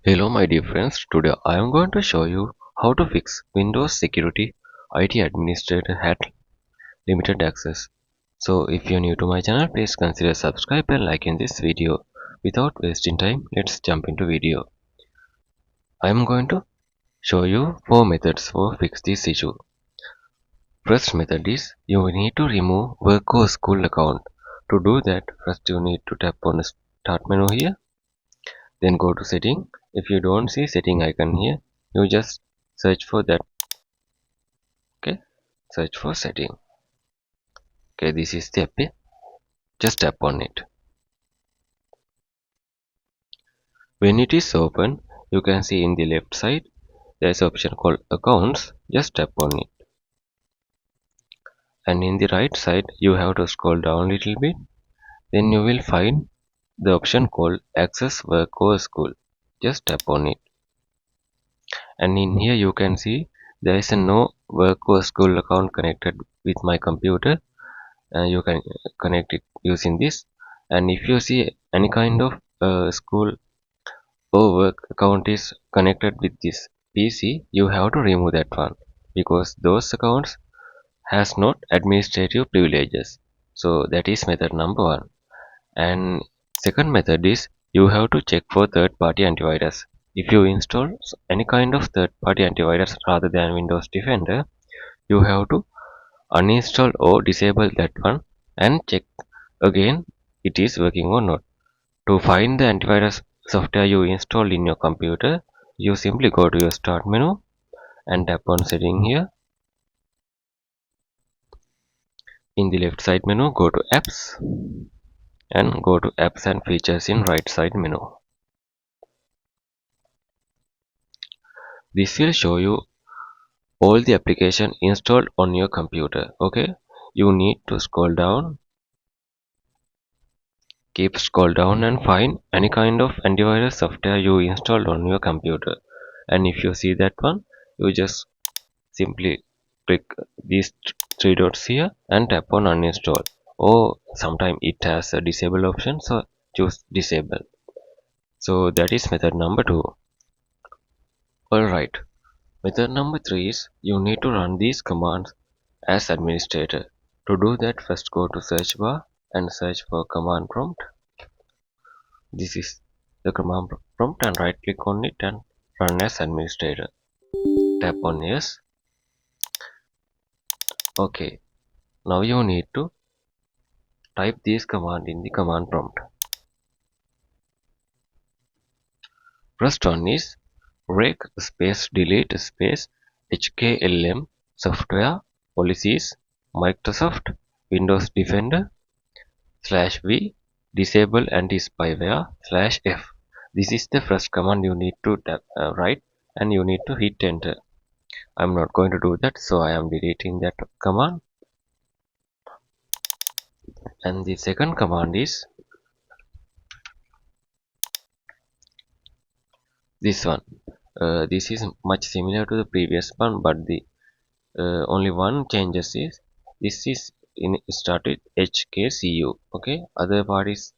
Hello my dear friends, today I am going to show you how to fix Windows Security IT Administrator had limited access. So if you're new to my channel, please consider subscribe and like in this video. Without wasting time, let's jump into video. I am going to show you 4 methods for fix this issue. First method is you need to remove work or school account. To do that, first you need to tap on the start menu here, then go to setting. If you don't see setting icon here, you just search for that. Okay, search for setting. Okay, this is the app. Just tap on it. When it is open, you can see in the left side there is an option called accounts. Just tap on it, and in the right side you have to scroll down a little bit. Then you will find the option called access work or school. Just tap on it, and in here you can see there is a no work or school account connected with my computer. You can connect it using this, and if you see any kind of school or work account is connected with this PC, you have to remove that one because those accounts has not administrative privileges. So that is method number one. And second method is you have to check for third-party antivirus. If you install any kind of third-party antivirus rather than Windows Defender, you have to uninstall or disable that one and check again it is working or not. To find the antivirus software you installed in your computer, you simply go to your start menu and tap on setting here. In the left side menu, go to apps and go to apps and features in right side menu. This will show you all the application installed on your computer. Okay, you need to scroll down, keep scroll down and find any kind of antivirus software you installed on your computer. And if you see that one, you just simply click these three dots here and tap on uninstall, or sometime it has a disable option, so choose disable. So that is method number 2. Alright, method number 3 is you need to run these commands as administrator. To do that, first go to search bar and search for command prompt. This is the command prompt, and right click on it and run as administrator. Tap on yes. Okay, now you need to type this command in the command prompt. First one is rec space delete space hklm software policies Microsoft Windows Defender /v disable anti-spyware /f. This is the first command you need to write, and you need to hit enter. I'm not going to do that, so I am deleting that command. And the second command is this one. This is much similar to the previous one, but the only one changes is this is in started HKCU. Okay, other parties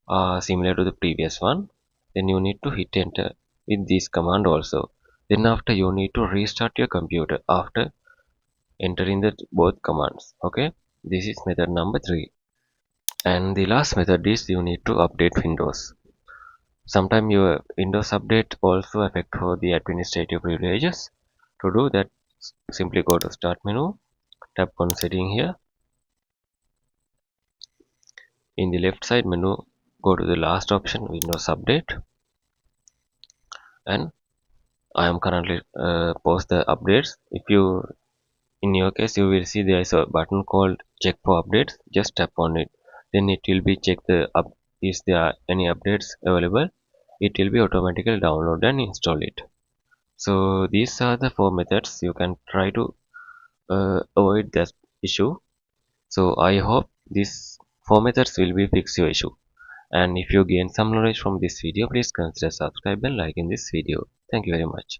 are similar to the previous one. Then you need to hit enter with this command also. Then after you need to restart your computer after entering the both commands. Okay, this is method number 3. And the last method is you need to update Windows. Sometimes your Windows update also affect for the administrative privileges. To do that, simply go to start menu, tap on setting here. In the left side menu, go to the last option, Windows Update, and I am currently post the updates. If you, in your case, you will see there is a button called check for updates. Just tap on it, then it will be check the up is there any updates available. It will be automatically download and install it. So these are the 4 methods you can try to avoid that issue. So I hope these 4 methods will be fix your issue. And if you gain some knowledge from this video, please consider subscribe and like in this video. Thank you very much.